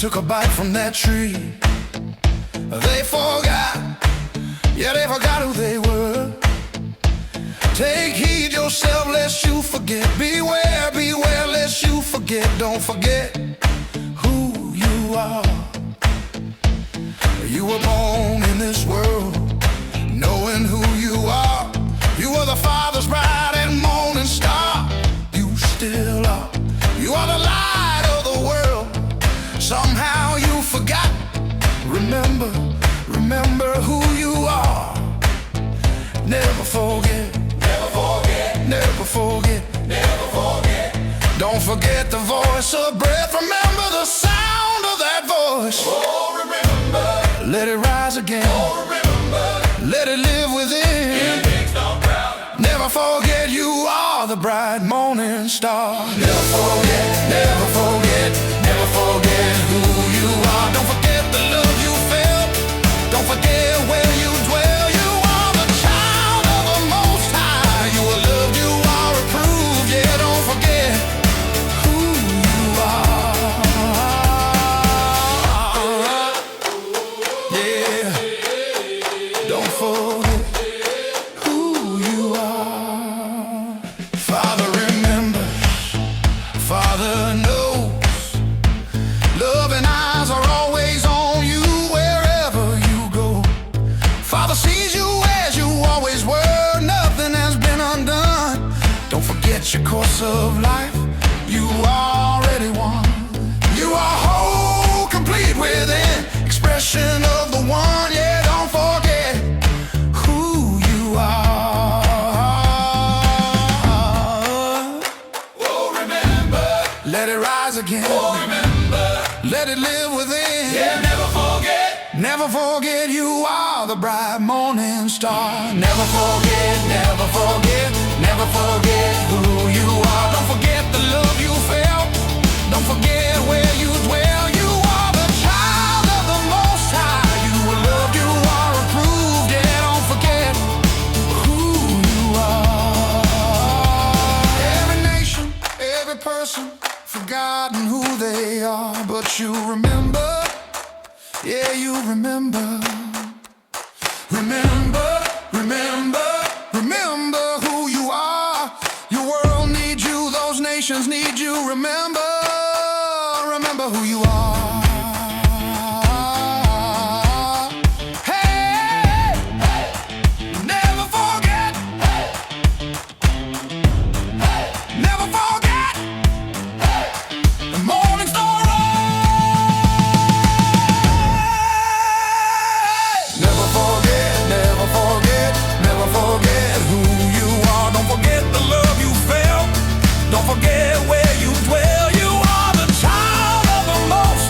took a bite from that tree. They forgot, yeah, they forgot who they were. Take heed yourself lest you forget. Beware, beware lest you forget. Don't forget who you are. You were born in this world knowing who you are. You were the Father's bright and morning star. You still are. You are the light of the world. Somehow you forgot. Remember, remember who you are. Never forget. Never forget. Never forget. Never forget. Don't forget the voice of breath. Remember the sound of that voice. Oh, remember. Let it rise again. Oh, remember. Let it live within. Never forget you are the bright morning star. Never forget, never forget, never forget who you are. Don't forget the love you felt. Don't forget where you dwell. You are the child of the Most High. You are loved, you are approved. Yeah, don't forget who you are. Yeah, don't forget. Father remembers, Father knows. Loving eyes are always on you wherever you go. Father sees you as you always were. Nothing has been undone. Don't forget your course of life. You already won. You are whole, complete within. Expression of the one. Yeah, don't forget who you are. Let it rise again. Oh, remember. Let it live within. Yeah, never forget. Never forget you are the bright morning star. Never forget, never forget, never forget who you are. Don't forget the love you felt. Don't forget where you dwell. You are the child of the Most High. You are loved, you are approved. Yeah, don't forget who you are. Every nation, every person, forgotten who they are, but you remember, yeah, you remember. Remember, remember, remember who you are. Your world needs you, those nations need you. Remember, remember who you are. Hey, hey, never forget. Hey, hey, never forget. The morning star rise. Never forget, never forget, never forget who you are. Don't forget the love you felt. Don't forget where you dwell. You are the child of the Most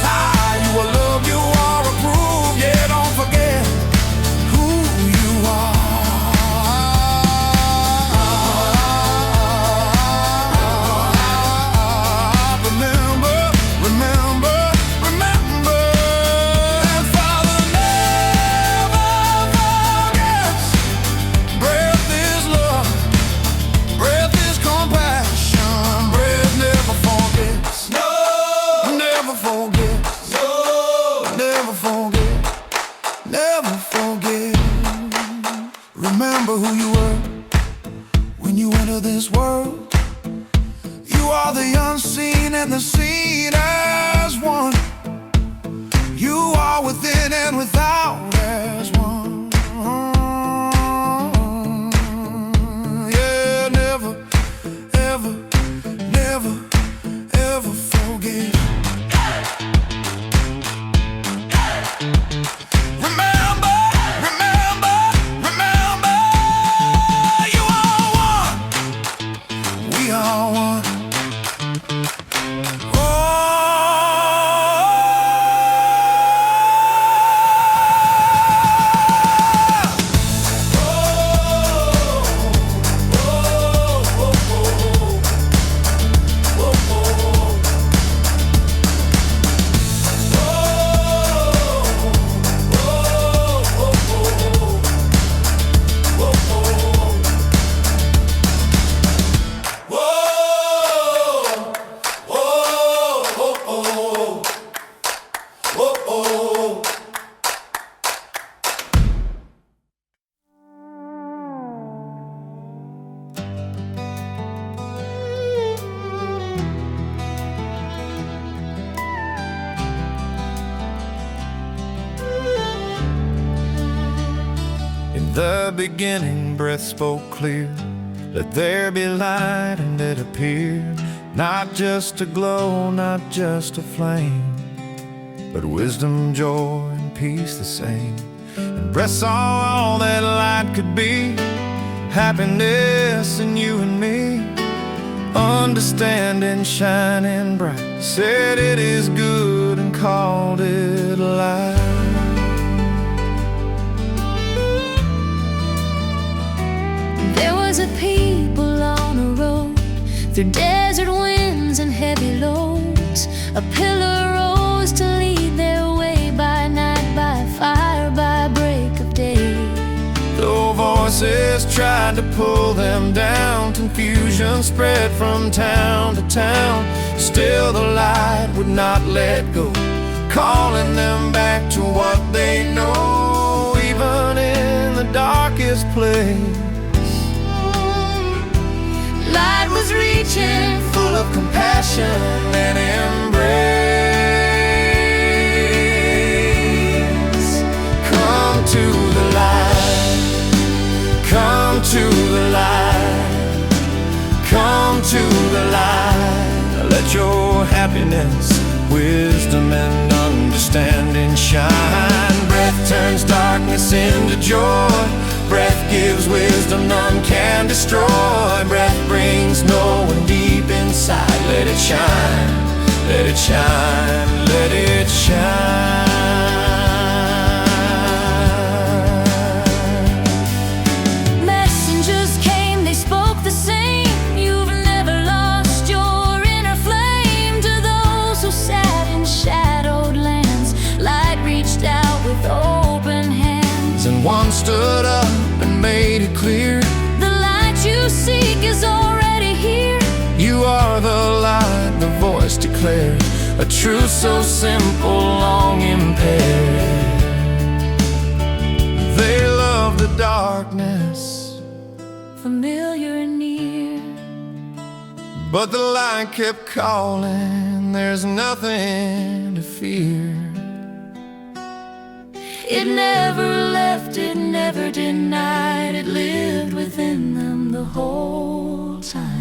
the beginning, breath spoke clear. Let there be light, and it appeared. Not just a glow, not just a flame, but wisdom, joy, and peace the same. And breath saw all that light could be, happiness in you and me, understanding shining bright. Said it is good and called it light. There was a people on a road, through desert winds and heavy loads. A pillar rose to lead their way, by night, by fire, by break of day. Though voices tried to pull them down, confusion spread from town to town, still the light would not let go, calling them back to what they know. Even in the darkest place, light was reaching, full of compassion and embrace. Come to the light, come to the light, come to the light. Let your happiness, wisdom, and understanding shine. Breath turns darkness into joy. Breath gives wisdom none can destroy. Breath brings knowing deep inside. Let it shine, let it shine, let it shine. Messengers came, they spoke the same. You've never lost your inner flame. To those who sat in shadowed lands, light reached out with open hands. And one stood up and made it clear, the light you seek is already here. you are the light, the voice declared, a truth so simple, long impaired. They love the darkness, familiar and near, but the light kept calling. There's nothing to fear. it never left, it never denied. It lived within them the whole time.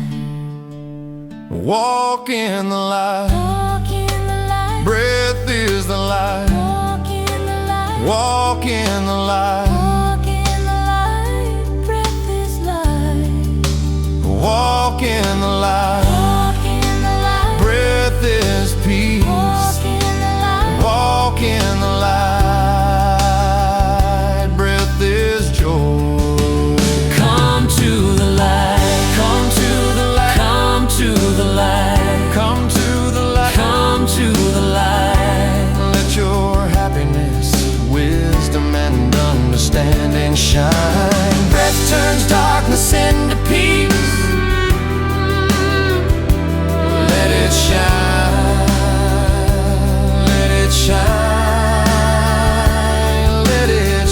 Walk in the light, Walk in the light, breath is the light. walk in the light, Walk in the light, walk in the light. Breath is light. walk in the light. Walk in the light, Breath is peace. walk in the light. Walk in the light. Breath is joy. Come to the light, Come to the light. come to the light, Come to the light. come to the light. Let your happiness, wisdom, and understanding shine. Breath turns darkness into peace. Let it shine. Let it shine. Let it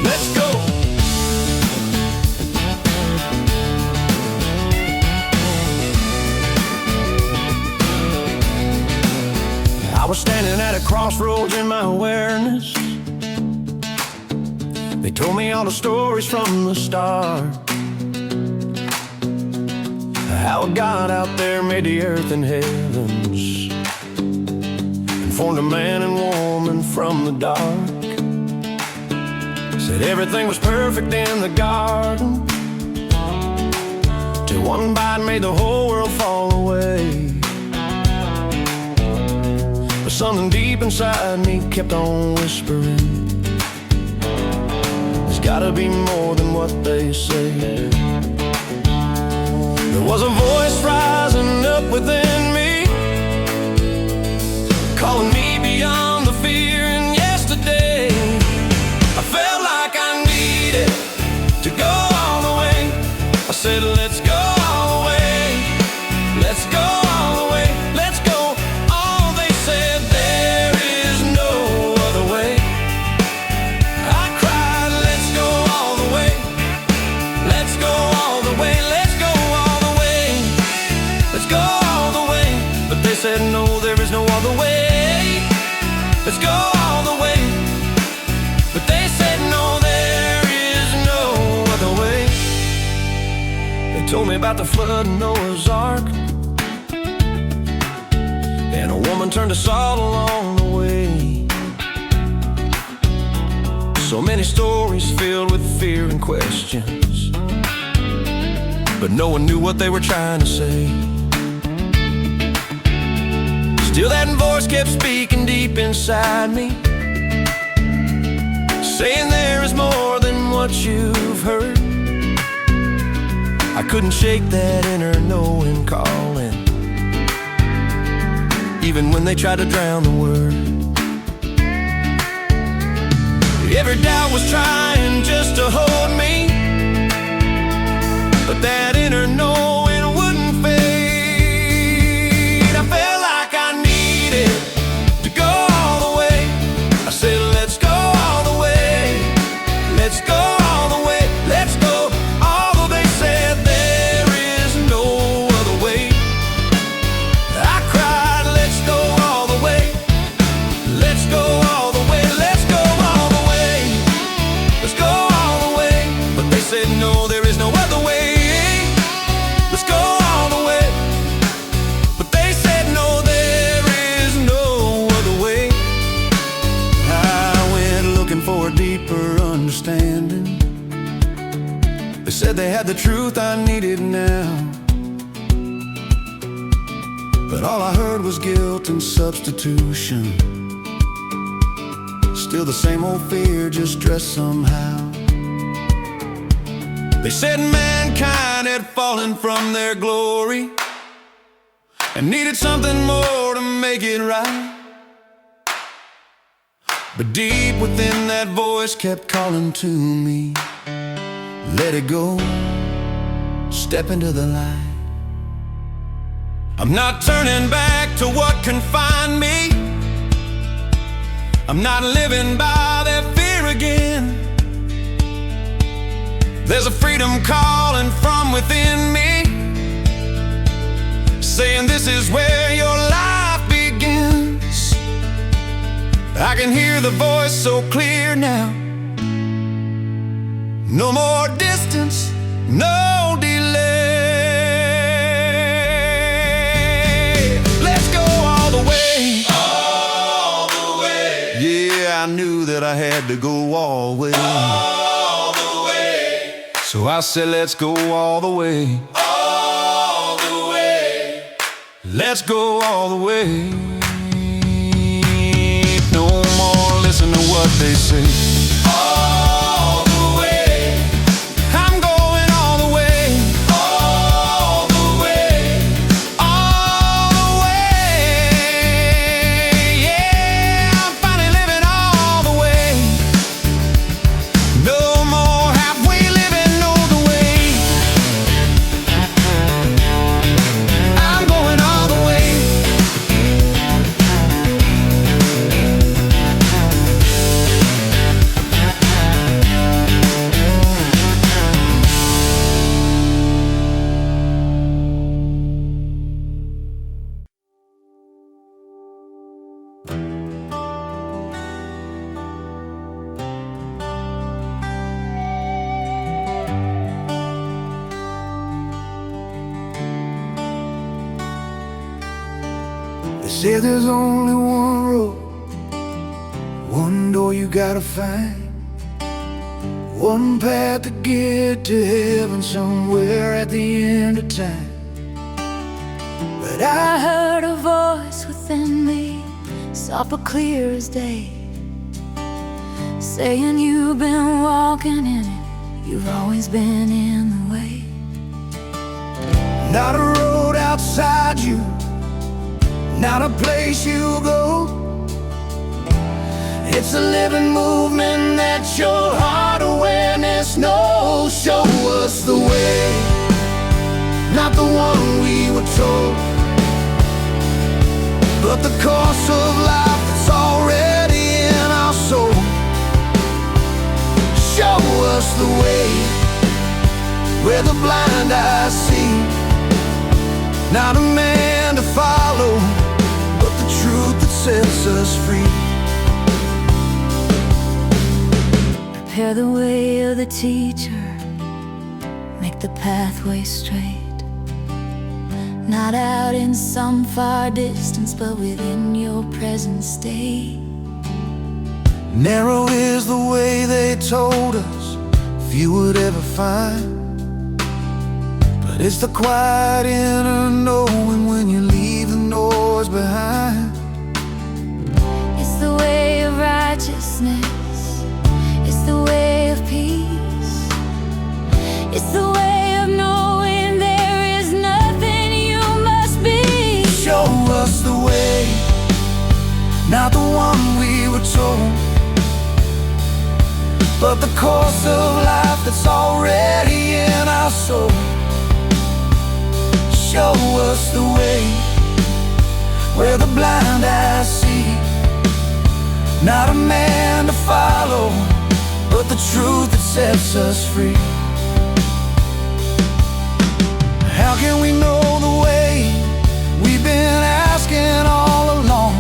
Let's go. I was standing at a crossroads in my awareness. They told me all the stories from the start, how God out there made the earth and heavens, and formed a man and woman from the dark. Said everything was perfect in the garden, till one bite made the whole world fall away. But something deep inside me kept on whispering, there's gotta be more than what they say. There was a voice rising up within me, calling me beyond the fear. And yesterday I felt like I about the flood in Noah's Ark, and a woman turned us all along the way. So many stories filled with fear and questions, but no one knew what they were trying to say. Still that voice kept speaking deep inside me, saying there is more than what you've heard. I couldn't shake that inner knowing calling, even when they tried to drown the word. Every doubt was trying just to hold me, but that inner knowing wouldn't fade. I felt like I needed to go all the way. I said, let's go all the way. Let's go all the way. Let's go. Although they said there is no other way, I cried, let's go all the way. Let's go all the way. Let's go all the way. Let's go all the way. But they said no, there is no other way. Let's go all the way. But they said no, there is no other way. I went looking for a deeper understanding. They said they had the truth I needed now, but all I heard was guilt and substitution. Still the same old fear, just dressed somehow. They said mankind had fallen from their glory and needed something more to make it right. But deep within, that voice kept calling to me, let it go, step into the light. I'm not turning back to what confined me. I'm not living by that fear again. There's a freedom calling from within me, saying this is where your life begins. I can hear the voice so clear now. No more distance, no delay. Let's go all the way. All the way. Yeah, I knew that I had to go all the way. All the way. So I said, let's go all the way. All the way. Let's go all the way. No more listen to what they say. All the way. I'm going all the way. All the way. All the way. Yeah, I'm finally living all the way. No more halfway living all the way. I'm going all the way. They say there's only one road, one door you gotta find, one path to get to heaven somewhere at the end of time. But I heard a voice within me, soft but clear as day, saying you've been walking in it, you've always been in the way. Not a road outside you, not a place you go. It's a living movement that your heart awareness knows. Show us the way, not the one we were told, but the course of life that's already in our soul. Show us the way, where the blind eyes see, not a man to follow, but the truth that sets us free. Prepare the way of the teacher, make the pathway straight. Not out in some far distance, but within your present state. Narrow is the way they told us few would ever find, but it's the quiet inner knowing when you leave the noise behind. It's the way of righteousness, it's the way of peace, it's the way of knowing there is nothing you must be. Show us the way, not the one we were told, but the course of life that's already in our soul. Show us the way where the blind eyes see, not a man to follow, but the truth that sets us free. How can we know the way we've been asking all along?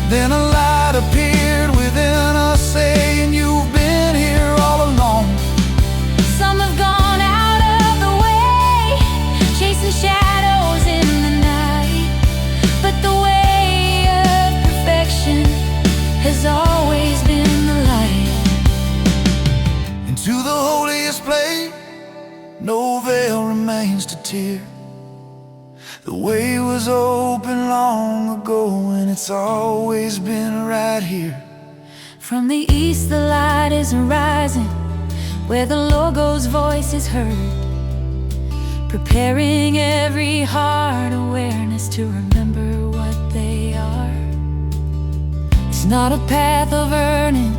Then a light appeared within us saying you've been here all along. Some have gone out of the way, chasing shadows in the night, but the way of perfection has always been the light. Into the holiest place, no veil remains to tear. The way was open long ago, and it's always been right here. From the east the light is rising, where the Logos voice is heard, preparing every heart awareness to remember what they are. It's not a path of earning,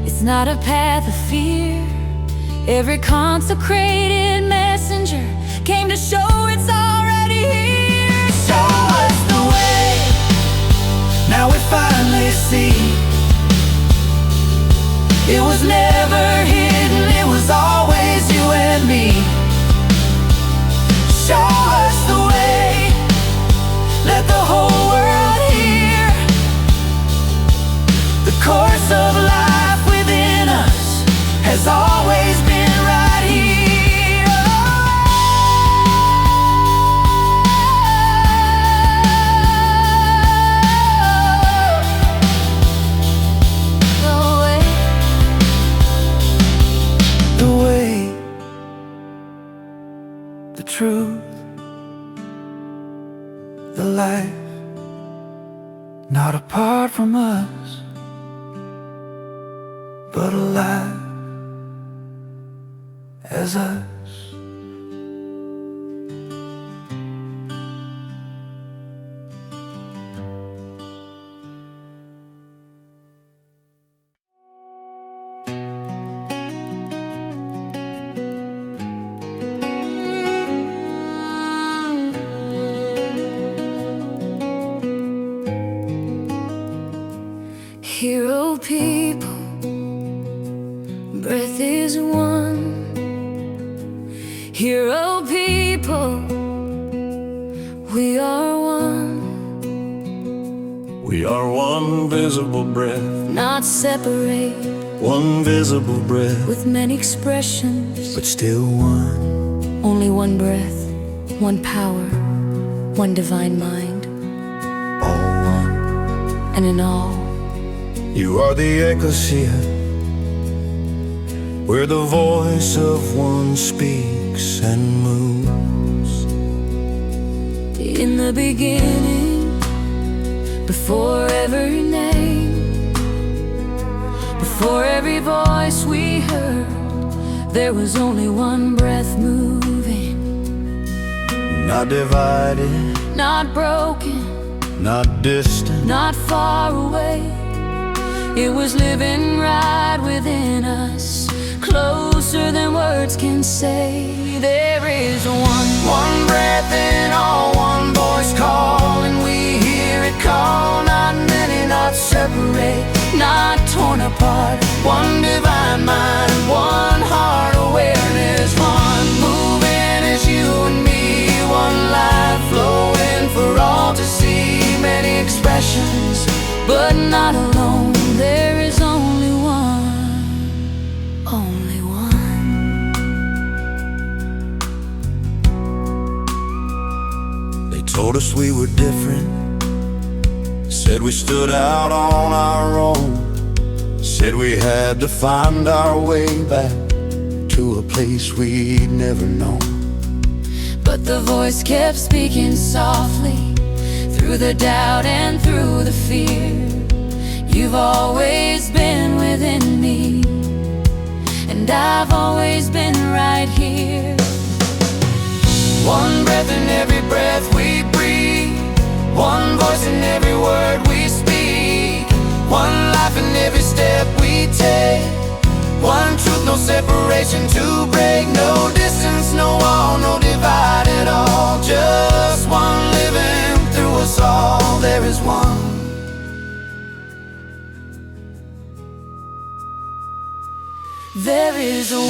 it's not a path of fear. Every consecrated messenger came to show it's already here. Show us the way, now we finally see. It was never hidden, it was always you and me. Show us the way, let the whole world hear. The course of life within us has always been right here. Truth, the life, not apart from us, but alive as us. Hero people, breath is one. Hero people, we are one. We are one visible breath, Not separate, one visible breath, with many expressions, But still one. only one breath, one power, one divine mind. All one. And in all, You are the ecclesia, where the voice of one speaks and moves. in the beginning, before every name, before every voice we heard, there was only one breath moving. Not divided, Not broken, not distant, not far away. It was living right within us, closer than words can say. There is one breath in all, one voice calling. We hear it call, not many, not separate, not torn apart. One divine mind, one heart awareness, one moving as you and me, one life flowing for all to see. Many expressions, but not alone. There is only one, only one. Told us we were different, said we stood out on our own, said we had to find our way back to a place we'd never known. But the voice kept speaking softly, through the doubt and through the fear. You've always been within me, and I've always been right here. One breath in every breath we breathe, one voice in every word we speak, one life in every step we take, one truth, no separation to break, no distance, no wall, no divide at all, just one living through us all. There is one. There is a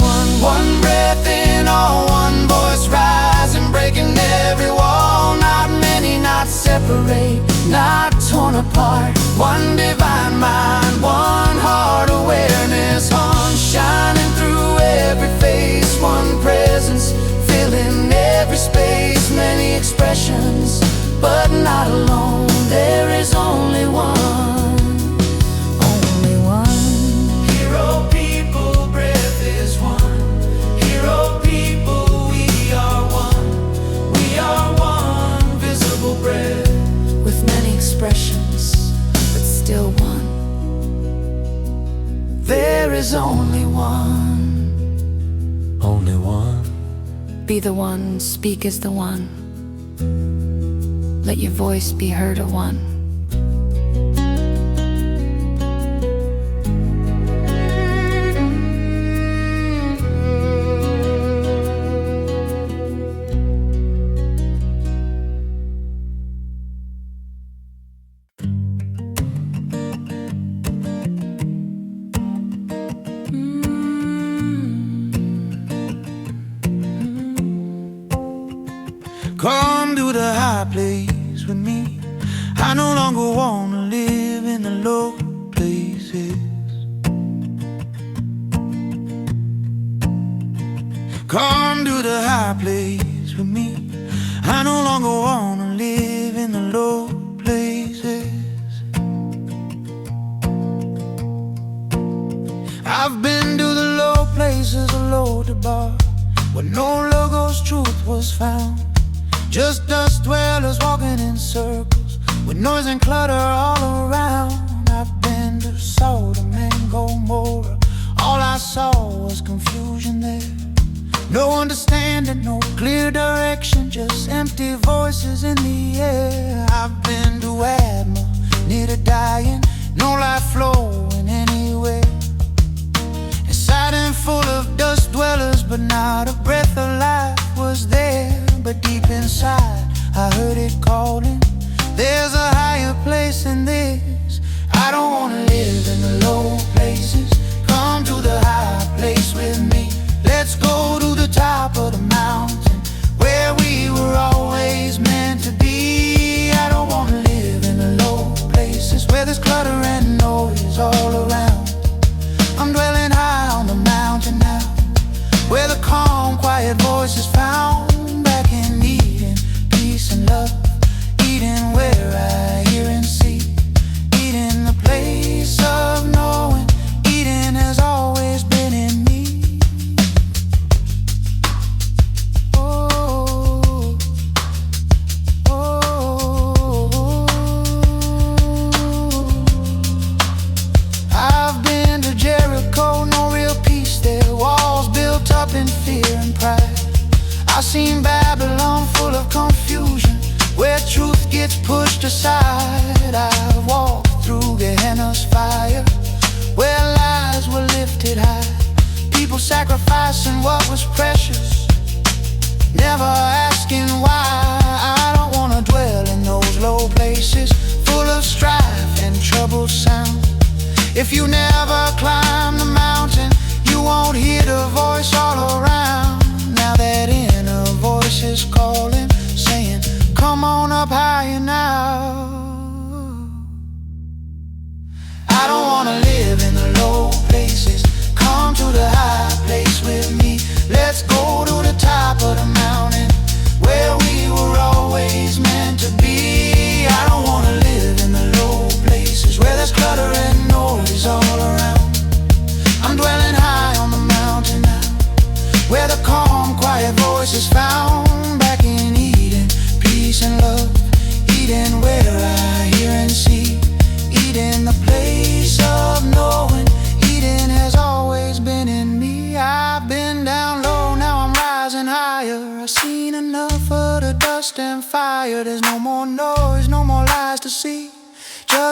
One breath in all, one voice rising, breaking every wall. Not many, not separate, not torn apart. One divine mind, one heart awareness, one shining through every face. One presence filling every space. Many expressions, but not alone. There is only one. But still one. There is only one. Only one. Be the one, speak as the one. Let your voice be heard a one. Come to the high place with me. I no longer wanna live in the low places. Come to the high place with me. I no longer wanna live in the low places. I've been to the low places, the low bar, where no logos, truth was found. Just dust dwellers walking in circles, with noise and clutter all around. I've been to Sodom and Gomorrah. All I saw was confusion there. No understanding, no clear direction, just empty voices in the air. I've been to Adma, near to dying, no life flowing anywhere. Inside and full of dust dwellers, but not a breath of life was there. But deep inside, I heard it calling. There's a higher place than this. I don't wanna live in the low places. Come to the high place with me. Let's go to the top of the mountain, where we were always meant to be. I don't wanna live in the low places, where there's clutter and noise all around. I'm dwelling high on the mountain now, where the calm, quiet voice is found. Back in Eden, peace and love. Eden where I hear and see. Eden, the place of knowing. Eden has always been in me. Oh, oh, I've been to Jericho, no real peace there. Walls built up in fear and pride. I've seen Babylon full of confusion, where truth gets pushed aside. I've walked through Gehenna's fire, where lies were lifted high. People sacrificing what was precious, never asking why. I don't wanna dwell in those low places, full of strife and troubled sound. If you never climb the mountain, you won't hear the voice all around. Now that inner voice is calling, saying, come on up higher now. I don't wanna live in the low places. Come to the high place with me. Let's go to the top of the mountain, where we were always meant to be.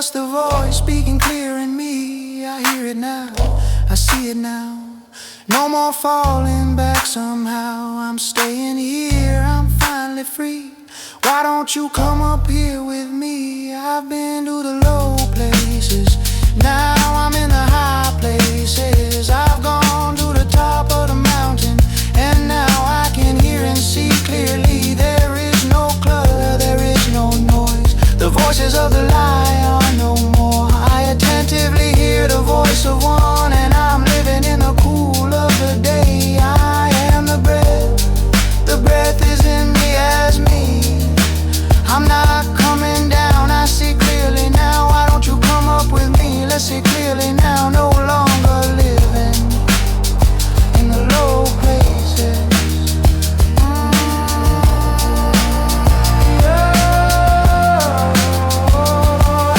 was the voice speaking clear in me. I hear it now, I see it now. No more falling back somehow. I'm staying here, I'm finally free. Why don't you come up here with me? I've been to the low places, now I'm in the high places. I've gone to the top of the mountain, and now I can hear and see clearly. There is no clutter, there is no noise. The voices of the lie are no more. I attentively hear the voice of one, and I'm living in the cool of the day. I am the breath is in me as me. I'm not coming down, I see clearly now. Why don't you come up with me? Let's see clearly now. No longer living in the low places.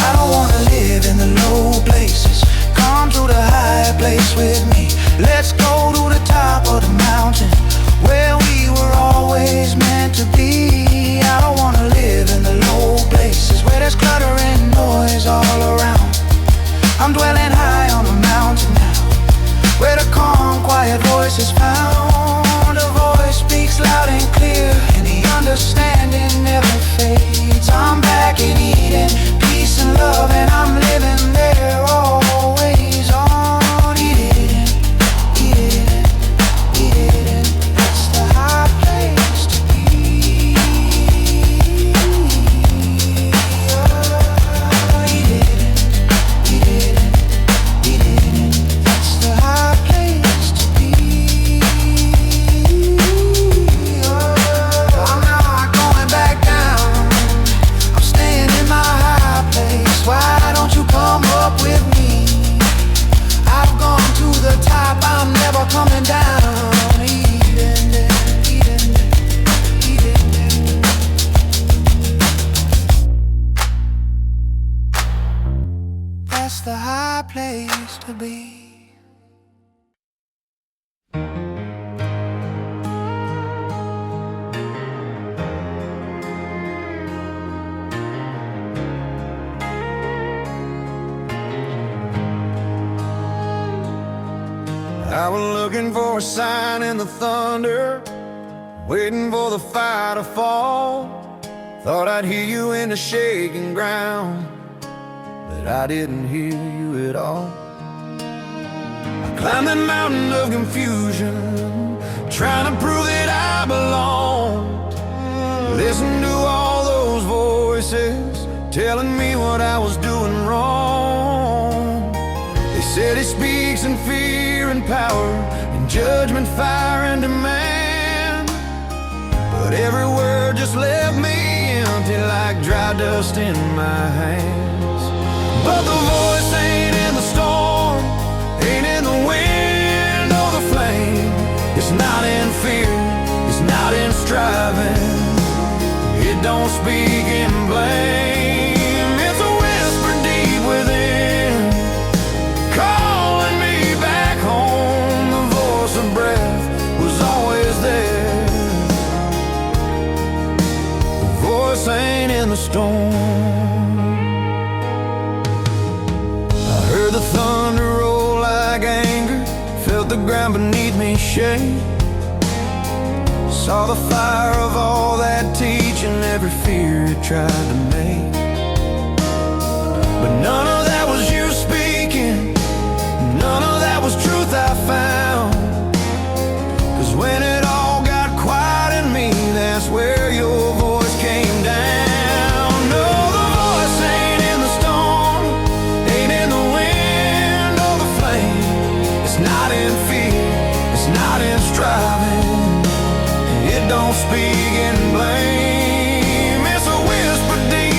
I don't wanna live in the low places. Come to the high place with me. Let's go to the top of the mountain, where we were always meant to be. I don't wanna live in the low places, where there's clutter and noise all around. I'm dwelling high on a mountain now, where the calm, quiet voice is found. A voice speaks loud and clear, and the understanding never fades. I'm back in Eden, peace and love, and I'm living there always on Eden, Eden, Eden. That's the high place to be. Coming down, Eden, Eden, Eden. That's the high place to be. I was looking for a sign in the thunder, waiting for the fire to fall. Thought I'd hear you in the shaking ground, but I didn't hear you at all. I climbed that mountain of confusion, trying to prove that I belonged. Listen to all those voices telling me what I was doing wrong. They said he speaks in fear and power, in judgment, fire, and demand. But every word just left me empty, like dry dust in my hands. But the voice ain't in the storm, ain't in the wind or the flame. It's not in fear, it's not in striving. It don't speak in blame. It's a whisper deep within, calling me back home. The voice of breath was always there. The voice ain't in the storm. I heard the thunder roll like anger, felt the ground beneath me shake. Saw the fire of all that teaching, every fear it tried to make. But none of that was you speaking, none of that was truth I found. 'Cause when it all got quiet in me, that's where your voice came down. No, the voice ain't in the storm, ain't in the wind or the flame. It's not in fear, it's not in striving. It don't speak in blame. It's a whisper deep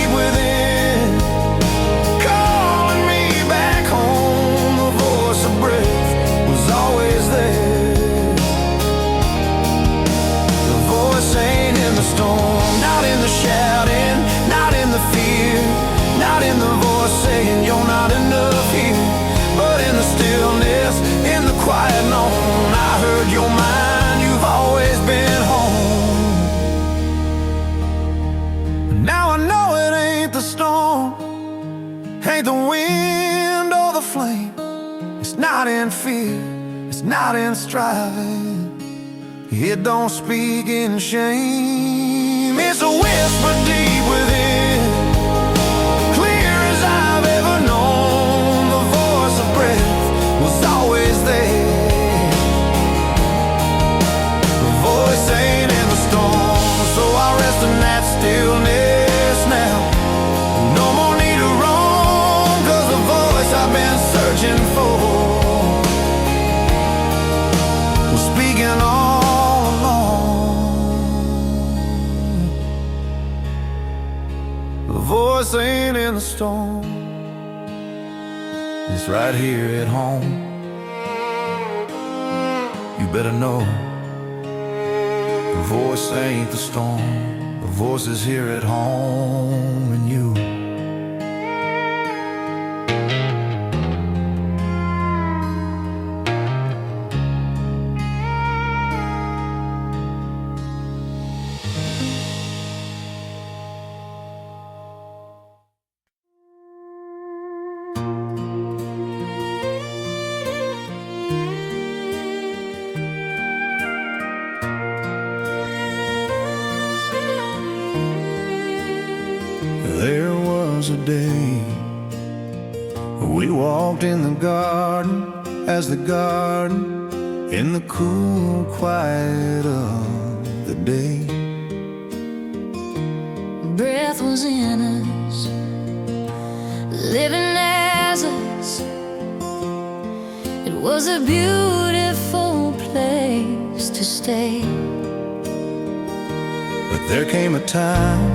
the wind or the flame. It's not in fear, it's not in striving. It don't speak in shame. It's a whisper deep within, clear as I've ever known. The voice of breath was always there. The voice ain't in the storm, so I rest in that stillness now. No more need to roam, 'cause the voice I've been searching for was speaking all along. The voice ain't in the storm, it's right here at home. You better know, the voice ain't the storm. The voice is here at home in you. There was a day we walked in the garden, as the garden, in the cool quiet of the day. Breath was in us, living as us. It was a beautiful place to stay. But there came a time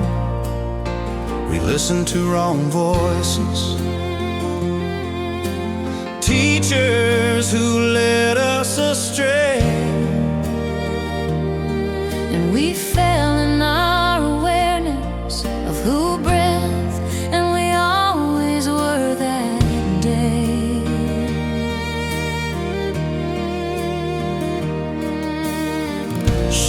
we listened to wrong voices, teachers who led us astray. And we fell in our awareness of who breath, and we always were that day.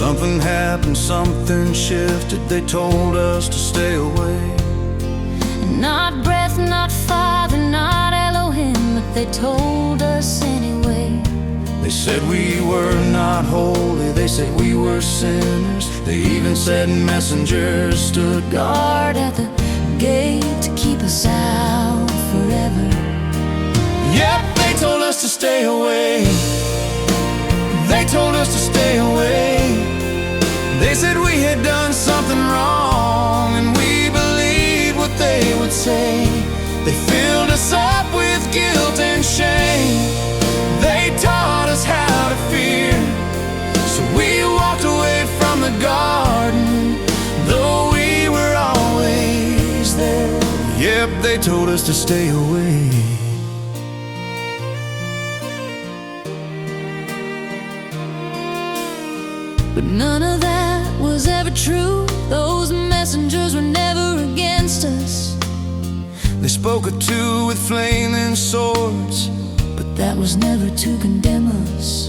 Something happened, something shifted. They told us to stay away. Not breath, not Father, not Elohim, but they told us anyway. They said we were not holy, they said we were sinners. They even said messengers stood Guard at the gate to keep us out forever. Yep, they told us to stay away. They told us to stay away. They said we had done something wrong, and we believed what they would say. They filled us up with guilt and shame. They taught us how to fear, so we walked away from the garden, though we were always there. Yep, they told us to stay away. But none of that was ever true. Those messengers were never against us. They spoke of two with flaming swords, But that was never to condemn us.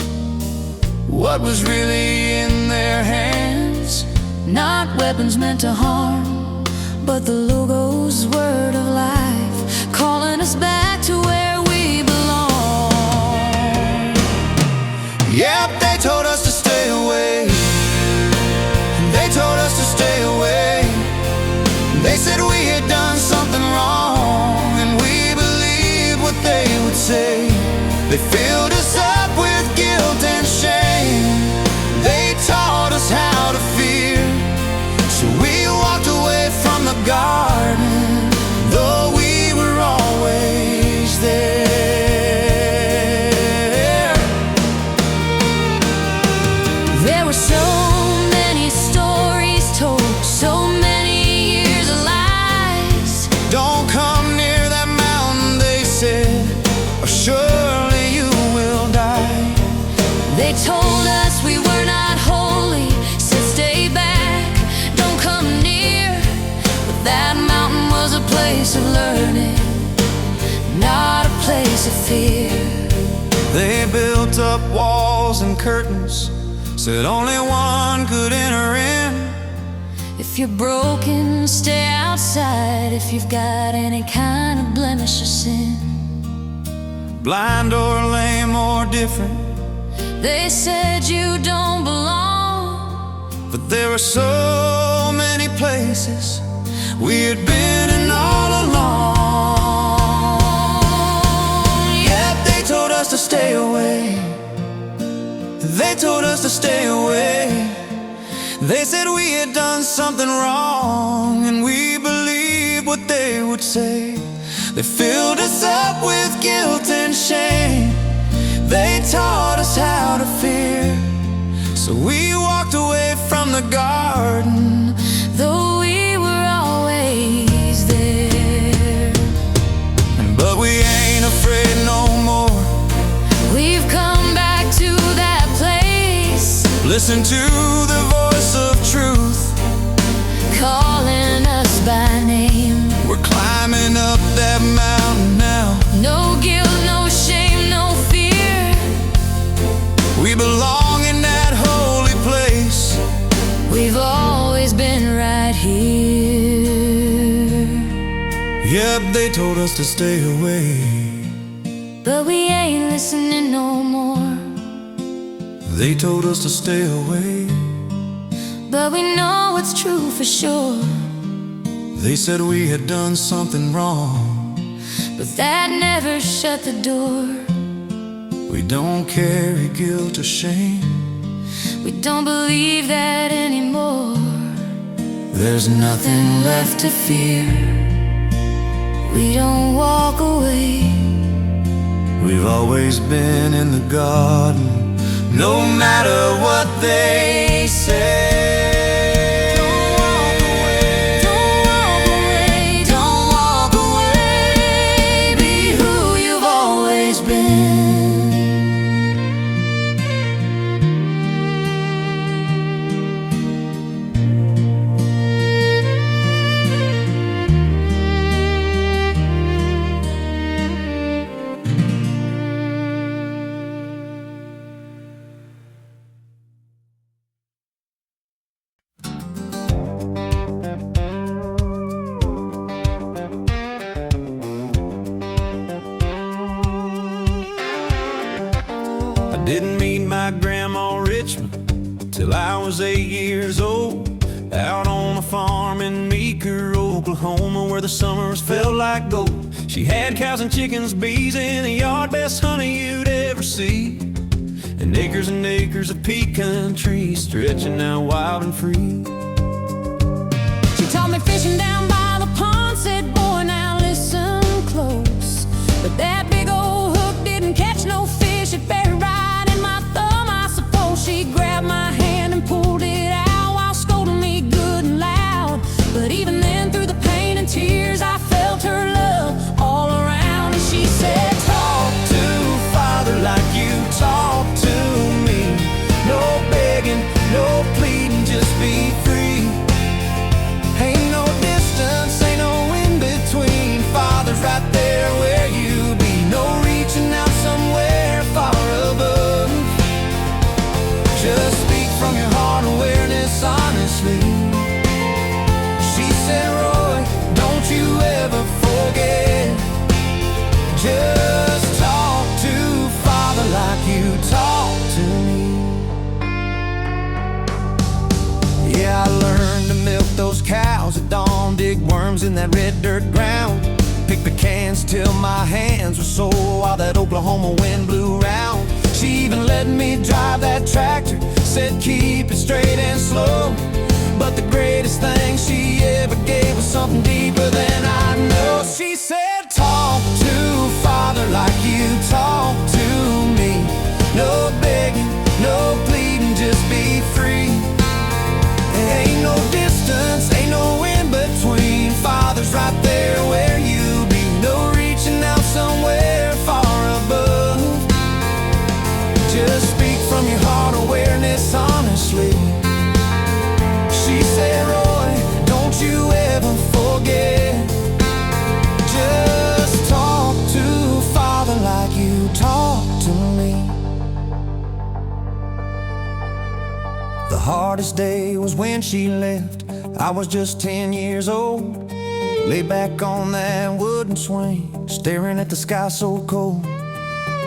what was really in their hands? Not weapons meant to harm, but the Logos word of life, calling us back to where we belong. Yep, they told us to stay away. They told us to stay away. They said we had done something wrong, and we believed what they would say. They filled us up with guilt and shame. They taught us how to fear, so we walked away from the garden, though we were always there. There were so many stories told, so many years of lies. Don't come near that mountain, they said, or surely you will die. They told us we were not holy, said stay back, don't come near. But that mountain was a place of learning, not a place of fear. They built up walls and curtains, said only one could enter in. If you're broken, stay outside. If you've got any kind of blemish or sin, blind or lame or different, they said you don't belong. but there were so many places we had been in all along. Yet they told us to stay away. They told us to stay away. They said we had done something wrong, and we believed what they would say. They filled us up with guilt and shame. They taught us how to fear. So we walked away from the garden, though we were always there. but we ain't afraid no more. We've come back to that place. Listen to the voice of truth, calling us by name. we're climbing up that mountain now. No guilt, no shame, no fear. We belong in that holy place. We've always been right here. Yep, they told us to stay away, but we ain't listening no more. they told us to stay away, but we know it's true for sure. they said we had done something wrong, but that never shut the door. we don't carry guilt or shame. We don't believe that anymore. There's nothing Left to fear. We don't walk away. We've always been in the garden, no matter what they say. Don't walk away, don't walk away. Be who you've always been. Didn't meet my grandma Richmond till I was 8 years old, out on a farm in Meeker, Oklahoma, where the summers felt like gold. She had cows and chickens, bees in the yard, best honey you'd ever see, and acres of pecan trees stretching out wild and free. She taught me fishing down by the pond, said, boy, now listen close. But that big old hook didn't catch no fish, it buried right in my thumb, I suppose. She grabbed my hand and pulled it out while scolding me good and loud. But even then, through the pain and tears, I felt her love all around. And she said, Talk to Father like you talk to me. No begging, no pleading, just be free. Ain't no distance, ain't no in between. Father's right there where you be. No reaching out somewhere far above. Just speak from your heart, awareness honestly. She said, Roy, don't you ever forget. Just talk to Father like you talk to me. Yeah, I learned to milk those cows at dawn, dig worms in that red dirt ground, pick pecans till my hands were sore while that Oklahoma wind blew round. She even let me drive that tractor, said keep it straight and slow. But the greatest thing she ever gave was something deeper than I know. She said, talk to Father like you talk to me. No begging, no pleading, just be free. Ain't no distance, ain't no in between. Father's right there where you be. No reaching out somewhere far above. Just speak from your heart, awareness honestly. She said, Roy, don't you ever forget. Just talk to Father like you talk to me. The hardest day was when she left. I was just 10 years old, lay back on that wooden swing, staring at the sky so cold,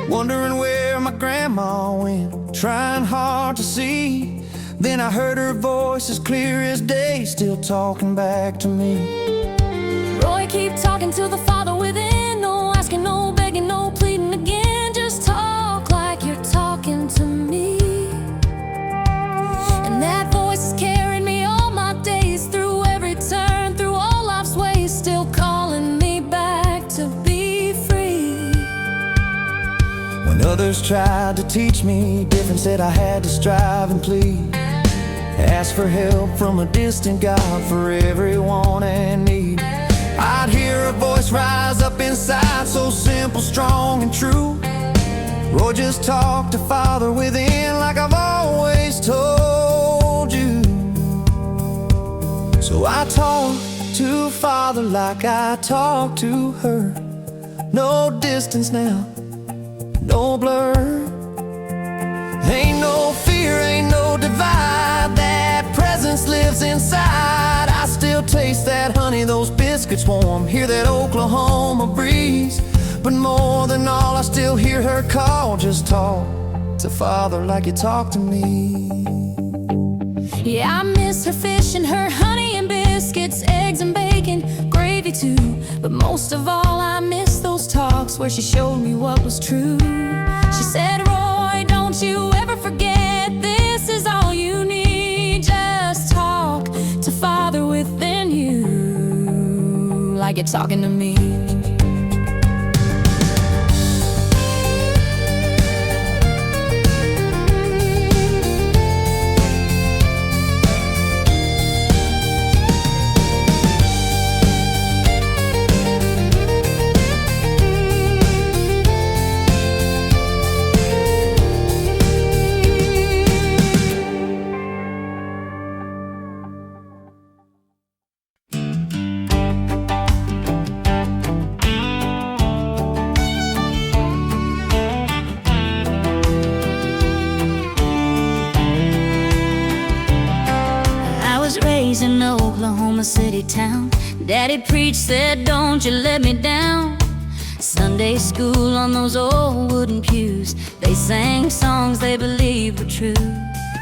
wondering where my grandma went, trying hard to see. Then I heard her voice as clear as day, still talking back to me. Roy, keep talking to the Father within. No asking, no begging, no pleading again. Just talk like you're talking to me. And that voice is carrying me all my days, through every turn, through all life's ways, still calling me back to be free. When others tried to teach me different, said I had to strive and plead, ask for help from a distant God for every want and need, I'd hear a voice rise up inside, so simple, strong, and true. Roy, just talk to Father within like I've always told you. So I talk to Father like I talk to her. No distance now, no blur. Ain't no fear, ain't no divide. That presence lives inside. I still taste that honey, those biscuits warm, hear that Oklahoma breeze. But more than all, I still hear her call. Just talk to Father like you talk to me. Yeah, I miss her fish and her honey and biscuits, eggs and bacon, gravy too. But most of all, I miss those talks where she showed me what was true. She said, Roy, don't you ever forget, this is all you need. Just talk to Father within you like you're talking to me. In Oklahoma City town, Daddy preached, said, don't you let me down. Sunday school on those old wooden pews, they sang songs they believed were true.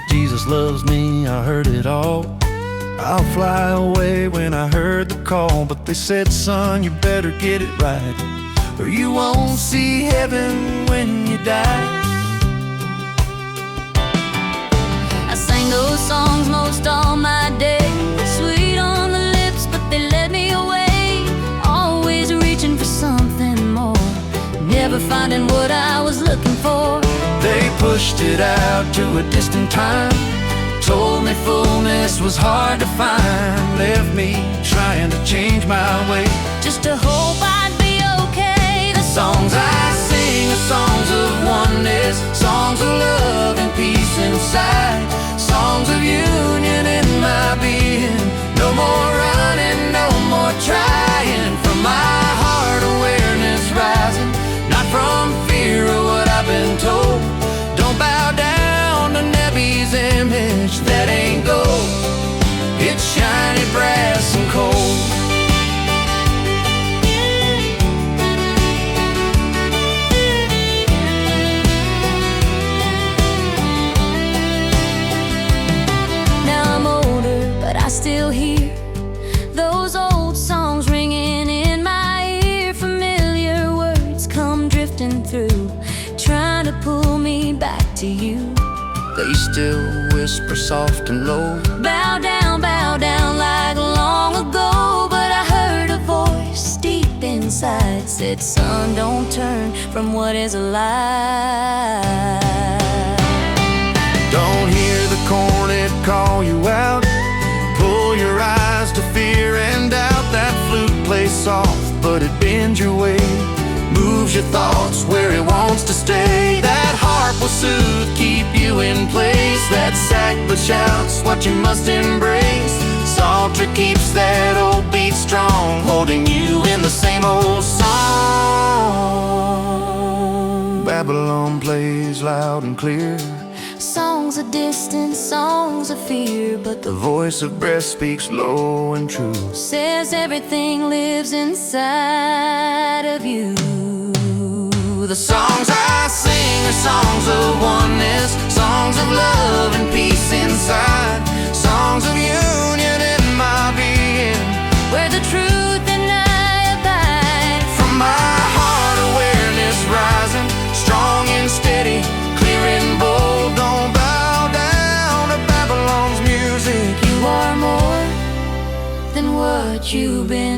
Jesus loves me, I heard it all. I'll fly away when I heard the call. But they said, son, you better get it right, or you won't see heaven when you die. I sang those songs most all my day, sweet on the lips, but they led me away. Always reaching for something more, never finding what I was looking for. They pushed it out to a distant time, told me fullness was hard to find, left me trying to change my way, just to hope I'd be okay. The songs I sing are songs of oneness, songs of love and peace inside, songs of union in my being. No more running, no more trying, from my heart awareness rising, not from fear of what I've been told. Don't bow down to Nebi's image, that ain't gold, it's shiny brass and cold. Still hear those old songs ringing in my ear, familiar words come drifting through, trying to pull me back to you. They still whisper soft and low, bow down like long ago. But I heard a voice deep inside, said, son, don't turn from what is alive. Don't hear the cornet call you out, pull your eyes to fear and doubt. That flute plays soft, but it bends your way, moves your thoughts where it wants to stay. That harp will soothe, keep you in place. That sackbut shouts what you must embrace. Psalter keeps that old beat strong, holding you in the same old song. Babylon plays loud and clear, Songs of distance, songs of fear, but The voice of breath speaks low and true. says everything lives inside of you. The songs I sing are songs of oneness, songs of love and peace inside, songs of union in my being, Where the truth and I abide. from my heart awareness rising, strong and steady, clear and bold. Don't bow down to Babylon's music. You are more than what you've been